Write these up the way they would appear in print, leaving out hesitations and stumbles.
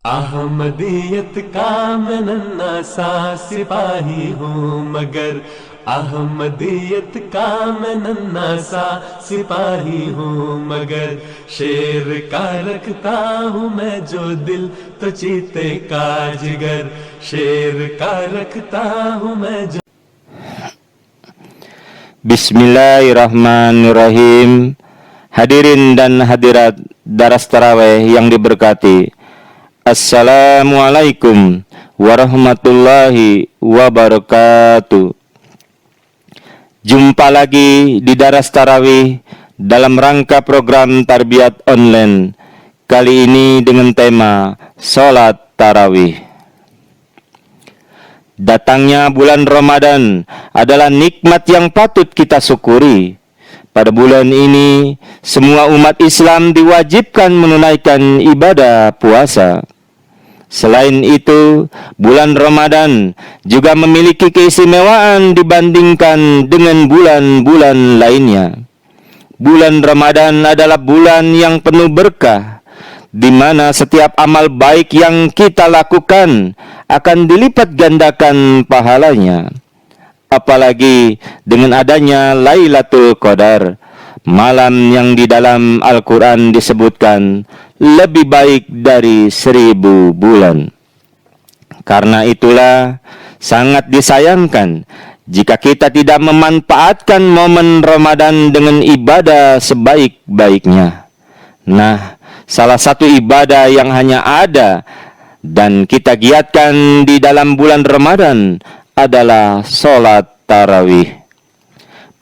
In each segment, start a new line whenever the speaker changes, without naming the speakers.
अहमदियत का मैं नन्हा सा सिपाही हूँ मगर अहमदियत का मैं नन्हा सा सिपाही हूँ मगर शेर का रखता हूँ मैं जो दिल तो चीते का जिगर शेर का रखता हूँ मैं जो
Bismillahirrahmanirrahim. Hadirin dan hadirat daras tarawih yang diberkati, Assalamualaikum warahmatullahi wabarakatuh. Jumpa lagi di daras tarawih dalam rangka program tarbiyat online. Kali ini dengan tema Salat Tarawih. Datangnya bulan Ramadan adalah nikmat yang patut kita syukuri. Pada bulan ini, semua umat Islam diwajibkan menunaikan ibadah puasa. Selain itu, bulan Ramadan juga memiliki keistimewaan dibandingkan dengan bulan-bulan lainnya. Bulan Ramadan adalah bulan yang penuh berkah, di mana setiap amal baik yang kita lakukan akan dilipat gandakan pahalanya. Apalagi dengan adanya Lailatul Qadar, malam yang di dalam Al-Quran disebutkan lebih baik dari 1000 bulan. Karena itulah sangat disayangkan jika kita tidak memanfaatkan momen Ramadan dengan ibadah sebaik-baiknya. Nah, salah satu ibadah yang hanya ada dan kita giatkan di dalam bulan Ramadan adalah sholat tarawih.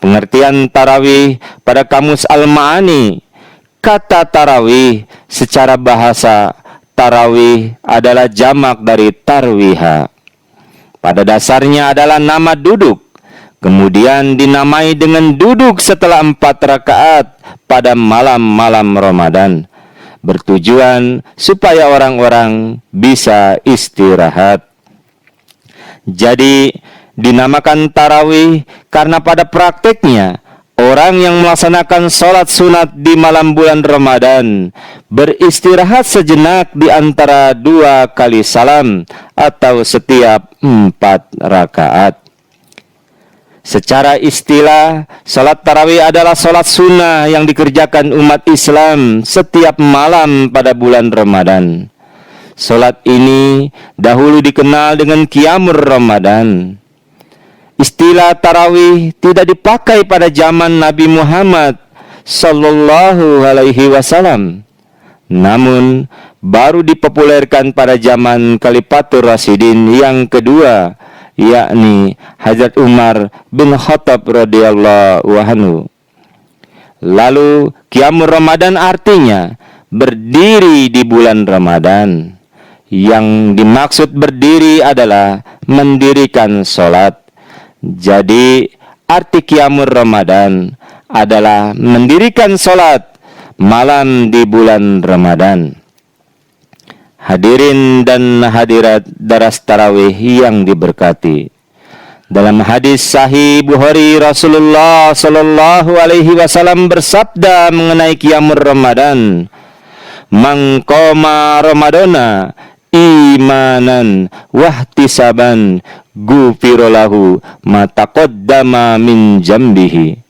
Pengertian tarawih pada kamus Al-Ma'ani, kata tarawih secara bahasa, tarawih adalah jamak dari tarwiha. Pada dasarnya adalah nama duduk, kemudian dinamai dengan duduk setelah 4 rakaat pada malam-malam Ramadan, bertujuan supaya orang-orang bisa istirahat. Jadi dinamakan tarawih karena pada prakteknya orang yang melaksanakan sholat sunat di malam bulan Ramadan beristirahat sejenak di antara 2 kali salam atau setiap 4 rakaat. Secara istilah, salat tarawih adalah salat sunnah yang dikerjakan umat Islam setiap malam pada bulan Ramadan. Salat ini dahulu dikenal dengan Qiyamul Ramadan. Istilah tarawih tidak dipakai pada zaman Nabi Muhammad sallallahu alaihi wasallam. Namun baru dipopulerkan pada zaman Khalifatur Rasyidin yang kedua, yakni Hazrat Umar bin Khattab radhiyallahu anhu. Lalu Qiyamul Ramadan artinya berdiri di bulan Ramadan. Yang dimaksud berdiri adalah mendirikan sholat. Jadi arti Qiyamul Ramadan adalah mendirikan sholat malam di bulan Ramadan. Hadirin dan hadirat daras tarawih yang diberkati, dalam hadis sahih Bukhari, Rasulullah sallallahu alaihi wasallam bersabda mengenai Qiyamul Ramadan, "Man qama Ramadana imanan wahtisaban ghufira lahu ma taqaddama min jambihi."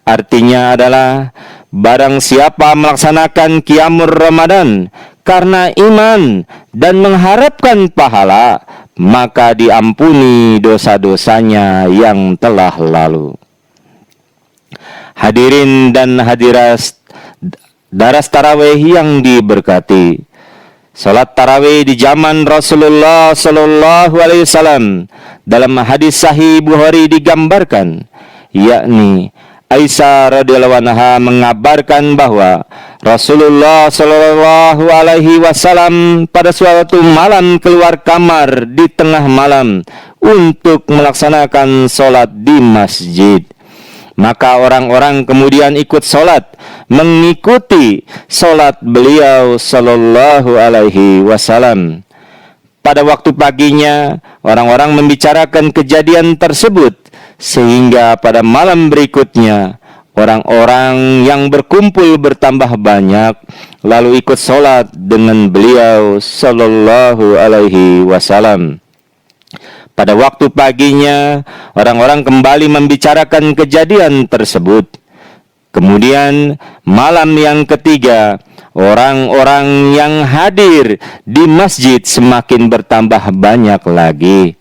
Artinya adalah barang siapa melaksanakan Qiyamul Ramadan karena iman dan mengharapkan pahala, maka diampuni dosa-dosanya yang telah lalu. Hadirin dan hadirat daras tarawih yang diberkati, salat tarawih di zaman Rasulullah sallallahu alaihi wasallam dalam hadis sahih Bukhari digambarkan, yakni Aisyah radhiyallahu anha mengabarkan bahwa Rasulullah sallallahu alaihi wasallam pada suatu malam keluar kamar di tengah malam untuk melaksanakan sholat di masjid. Maka orang-orang kemudian ikut sholat, mengikuti sholat beliau sallallahu alaihi wasallam. Pada waktu paginya, orang-orang membicarakan kejadian tersebut, sehingga pada malam berikutnya Orang-orang yang berkumpul bertambah banyak, lalu ikut sholat dengan beliau sallallahu alaihi wasallam. Pada waktu paginya, orang-orang kembali membicarakan kejadian tersebut. Kemudian malam yang ketiga, orang-orang yang hadir di masjid semakin bertambah banyak lagi.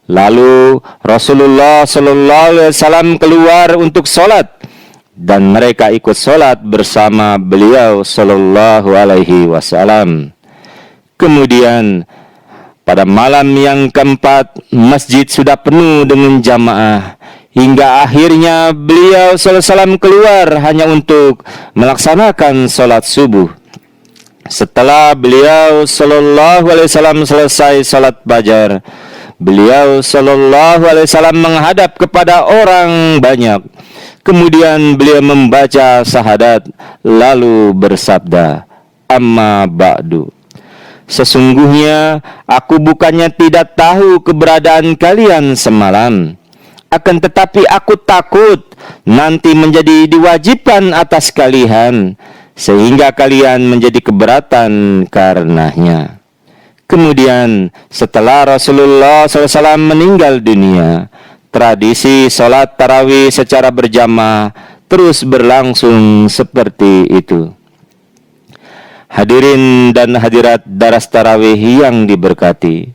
Lalu Rasulullah sallallahu alaihi wasallam keluar untuk sholat, dan mereka ikut sholat bersama beliau sallallahu alaihi wasallam. Kemudian pada malam yang keempat, masjid sudah penuh dengan jamaah, hingga akhirnya beliau sallallahu alaihi wasallam keluar hanya untuk melaksanakan sholat subuh. Setelah beliau sallallahu alaihi wasallam selesai sholat fajar, beliau sallallahu alaihi wasallam menghadap kepada orang banyak. Kemudian beliau membaca syahadat, lalu bersabda, "Amma ba'du. Sesungguhnya aku bukannya tidak tahu keberadaan kalian semalam, akan tetapi aku takut nanti menjadi diwajibkan atas kalian, sehingga kalian menjadi keberatan karenanya." Kemudian setelah Rasulullah SAW meninggal dunia, tradisi sholat tarawih secara berjamaah terus berlangsung seperti itu. Hadirin dan hadirat daras tarawih yang diberkati,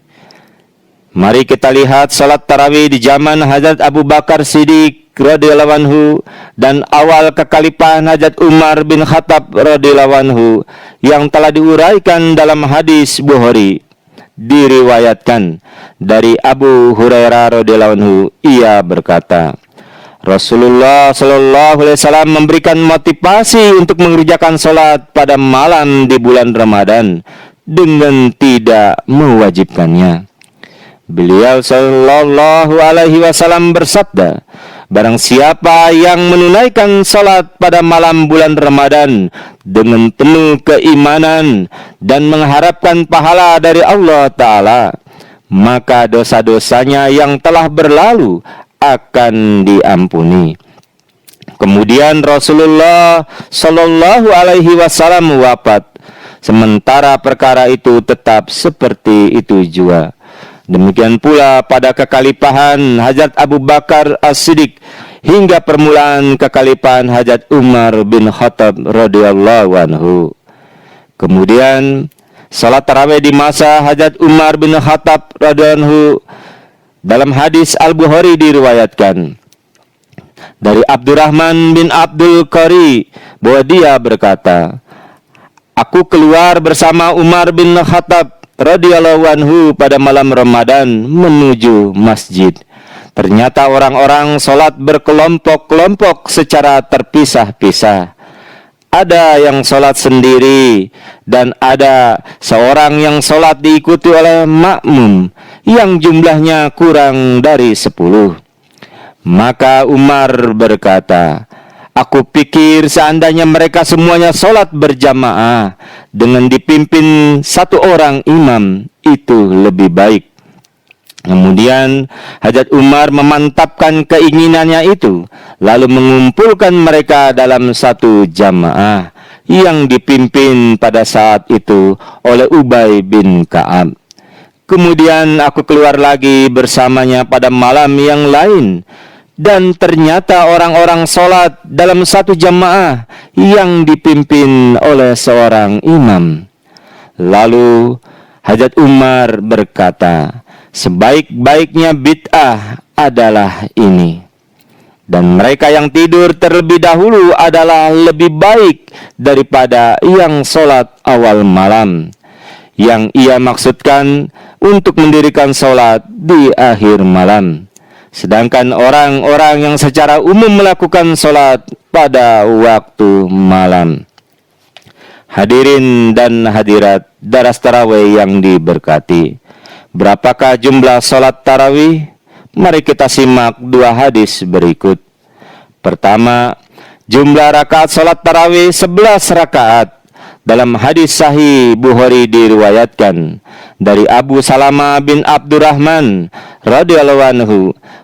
mari kita lihat sholat tarawih di zaman Hazrat Abu Bakar Siddiq radhiyallahu anhu dan awal kekhalifahan Hazrat Umar bin Khattab radhiyallahu anhu yang telah diuraikan dalam hadis Bukhari. Diriwayatkan dari Abu Hurairah radhiyallahu anhu, ia berkata, Rasulullah sallallahu alaihi wasallam memberikan motivasi untuk mengerjakan salat pada malam di bulan Ramadan dengan tidak mewajibkannya. Beliau sallallahu alaihi wasallam bersabda, barang siapa yang menunaikan salat pada malam bulan Ramadan dengan penuh keimanan dan mengharapkan pahala dari Allah Ta'ala, maka dosa-dosanya yang telah berlalu akan diampuni. Kemudian Rasulullah sallallahu alaihi wasallam wafat, sementara perkara itu tetap seperti itu juga. Demikian pula pada kekhalifahan Hazrat Abu Bakar As-Siddiq hingga permulaan kekhalifahan Hazrat Umar bin Khattab radhiyallahu anhu. Kemudian salat tarawih di masa Hazrat Umar bin Khattab radhiyallahu anhu, dalam hadis Al-Bukhari diriwayatkan dari Abdurrahman bin Abdul Qari bahwa dia berkata, aku keluar bersama Umar bin Khattab radhiyallahu anhu pada malam Ramadan menuju masjid. Ternyata orang-orang sholat berkelompok-kelompok secara terpisah-pisah. Ada yang sholat sendiri dan ada seorang yang sholat diikuti oleh makmum yang jumlahnya kurang dari 10. Maka Umar berkata, aku pikir seandainya mereka semuanya sholat berjamaah dengan dipimpin satu orang imam, itu lebih baik. Kemudian Hazrat Umar memantapkan keinginannya itu, lalu mengumpulkan mereka dalam satu jamaah yang dipimpin pada saat itu oleh Ubay bin Ka'ab. Kemudian aku keluar lagi bersamanya pada malam yang lain, dan ternyata orang-orang sholat dalam satu jamaah yang dipimpin oleh seorang imam. Lalu Hazrat Umar berkata, sebaik-baiknya bid'ah adalah ini, dan mereka yang tidur terlebih dahulu adalah lebih baik daripada yang sholat awal malam, yang ia maksudkan untuk mendirikan sholat di akhir malam, sedangkan orang-orang yang secara umum melakukan sholat pada waktu malam. Hadirin dan hadirat daras tarawih yang diberkati, berapakah jumlah sholat tarawih? Mari kita simak dua hadis berikut. Pertama, jumlah rakaat sholat tarawih 11 rakaat. Dalam hadis sahih Bukhari diriwayatkan dari Abu Salamah bin Abdurrahman radhiyallahu anhu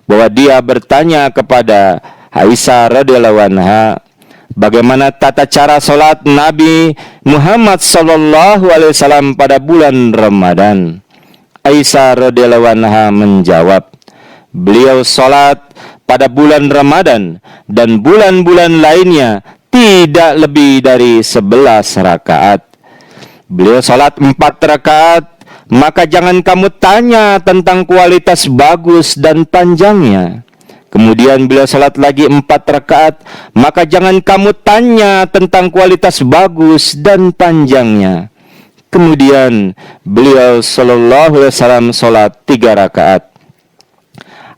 bahwa dia bertanya kepada Aisyah radhiyallahu anha, bagaimana tata cara salat Nabi Muhammad sallallahu alaihi wasallam pada bulan Ramadan. Aisyah radhiyallahu anha menjawab, beliau salat pada bulan Ramadan dan bulan-bulan lainnya tidak lebih dari 11 rakaat. Beliau salat 4 rakaat, maka jangan kamu tanya tentang kualitas bagus dan panjangnya. Kemudian beliau salat lagi 4 rakaat, maka jangan kamu tanya tentang kualitas bagus dan panjangnya. Kemudian beliau sallallahu alaihi wasallam salat 3 rakaat.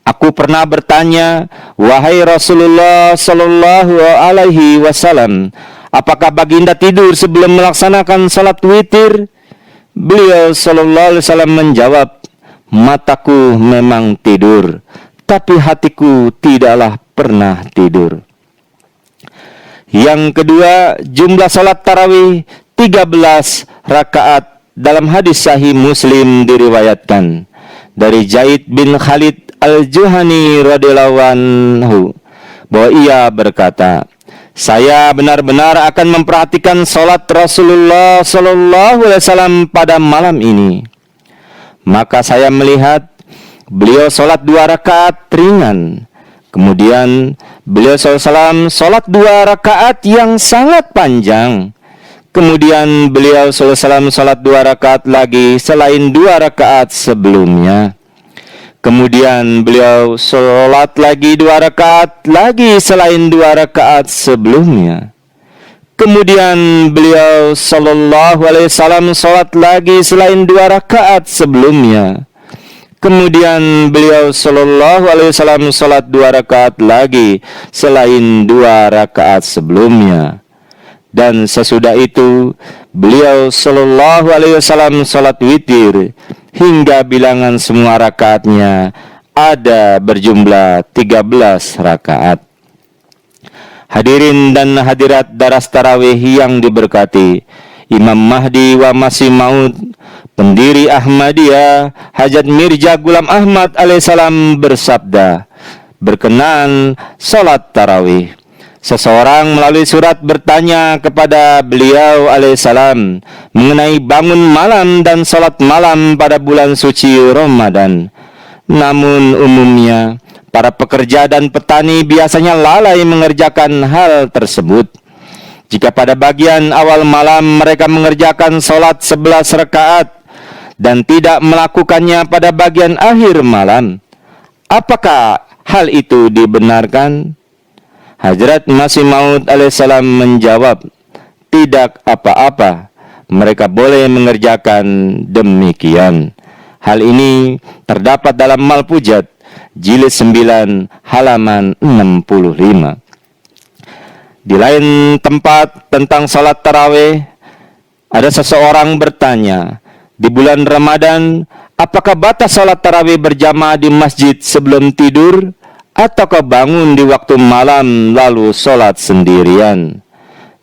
Aku pernah bertanya, wahai Rasulullah sallallahu alaihi wasallam, apakah baginda tidur sebelum melaksanakan salat witir? Beliau sallallahu alaihi wasallam menjawab, mataku memang tidur, tapi hatiku tidaklah pernah tidur. Yang kedua, jumlah salat tarawih 13 rakaat. Dalam hadis sahih Muslim diriwayatkan dari Zaid bin Khalid Al-Juhani radhiyallahu anhu bahwa ia berkata, saya benar-benar akan memperhatikan salat Rasulullah sallallahu alaihi wasallam pada malam ini. Maka saya melihat beliau salat 2 rakaat ringan. Kemudian beliau sallallahu alaihi wasallam salat 2 rakaat yang sangat panjang. Kemudian beliau sallallahu alaihi wasallam salat 2 rakaat lagi selain 2 rakaat sebelumnya. Kemudian beliau sholat lagi 2 rakaat lagi selain 2 rakaat sebelumnya. Kemudian beliau sallallahu alaihi wasallam sholat lagi selain 2 rakaat sebelumnya. Kemudian beliau sallallahu alaihi wasallam sholat 2 rakaat lagi selain 2 rakaat sebelumnya. Dan sesudah itu beliau sallallahu alaihi wasallam sholat witir hingga bilangan semua rakaatnya ada berjumlah 13 rakaat. Hadirin dan hadirat daras tarawih yang diberkati, Imam Mahdi wa Masih Maud, pendiri Ahmadiyah, Hajat Mirza Ghulam Ahmad alaihissalam bersabda berkenaan salat tarawih. Seseorang melalui surat bertanya kepada beliau alaihissalam mengenai bangun malam dan salat malam pada bulan suci Ramadan. Namun umumnya para pekerja dan petani biasanya lalai mengerjakan hal tersebut. Jika pada bagian awal malam mereka mengerjakan salat 11 rakaat dan tidak melakukannya pada bagian akhir malam, apakah hal itu dibenarkan? Hazrat Masih Maud alaihissalam menjawab, tidak apa-apa, mereka boleh mengerjakan demikian. Hal ini terdapat dalam Malpujat, jilid 9, halaman 65. Di lain tempat tentang salat tarawih, ada seseorang bertanya, di bulan Ramadan, apakah batas salat tarawih berjamaah di masjid sebelum tidur? Ataukah bangun di waktu malam lalu sholat sendirian?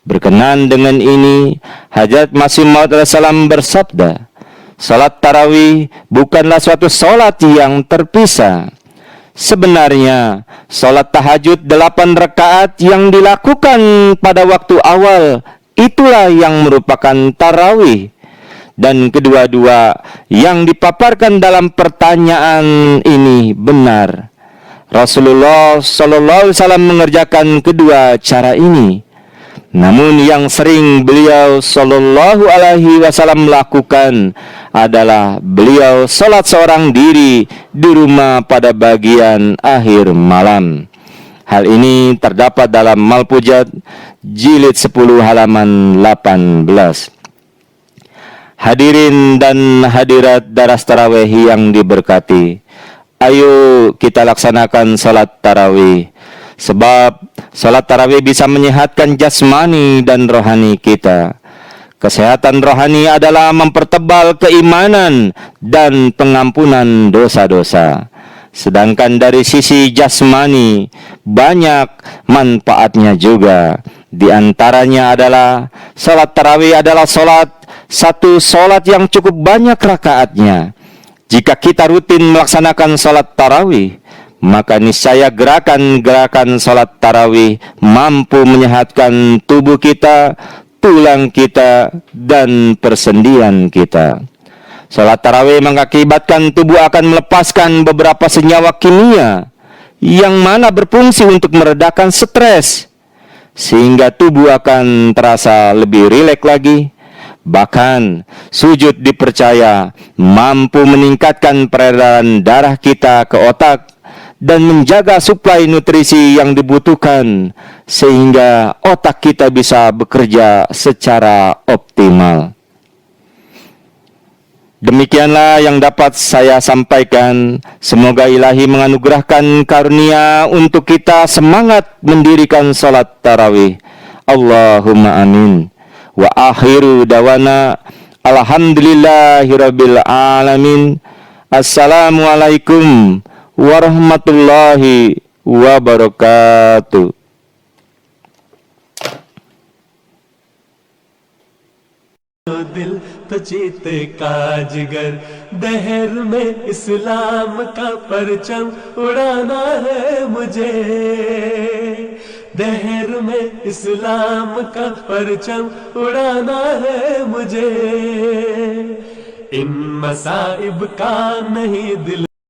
Berkenan dengan ini, Hajat Masih Maud alaihissalam bersabda, salat tarawih bukanlah suatu salat yang terpisah. Sebenarnya, salat tahajud 8 rakaat yang dilakukan pada waktu awal, itulah yang merupakan tarawih. Dan kedua-dua yang dipaparkan dalam pertanyaan ini benar. Rasulullah sallallahu alaihi wasallam mengerjakan kedua cara ini. Namun yang sering beliau sallallahu alaihi wasallam lakukan adalah beliau salat seorang diri di rumah pada bagian akhir malam. Hal ini terdapat dalam Malpujat jilid 10 halaman 18. Hadirin dan hadirat daras tarawih yang diberkati, ayo kita laksanakan salat tarawih. Sebab salat tarawih bisa menyehatkan jasmani dan rohani kita. Kesehatan rohani adalah mempertebal keimanan dan pengampunan dosa-dosa. Sedangkan dari sisi jasmani banyak manfaatnya juga. Di antaranya adalah salat tarawih adalah satu salat yang cukup banyak rakaatnya. Jika kita rutin melaksanakan salat tarawih, maka niscaya gerakan-gerakan salat tarawih mampu menyehatkan tubuh kita, tulang kita, dan persendian kita. Salat tarawih mengakibatkan tubuh akan melepaskan beberapa senyawa kimia yang mana berfungsi untuk meredakan stres, sehingga tubuh akan terasa lebih rileks lagi. Bahkan sujud dipercaya mampu meningkatkan peredaran darah kita ke otak dan menjaga suplai nutrisi yang dibutuhkan, sehingga otak kita bisa bekerja secara optimal. Demikianlah yang dapat saya sampaikan. Semoga Ilahi menganugerahkan karunia untuk kita semangat mendirikan salat tarawih. Allahumma amin. Wa akhiru dawana alhamdulillahirabbil alamin. Assalamualaikum warahmatullahi wabarakatuh.
दिल तो चीते का जिगर, दहर में इस्लाम का परचम उड़ाना है मुझे। दहर में इस्लाम का परचम उड़ाना है मुझे। इन मसाइब का नहीं दिल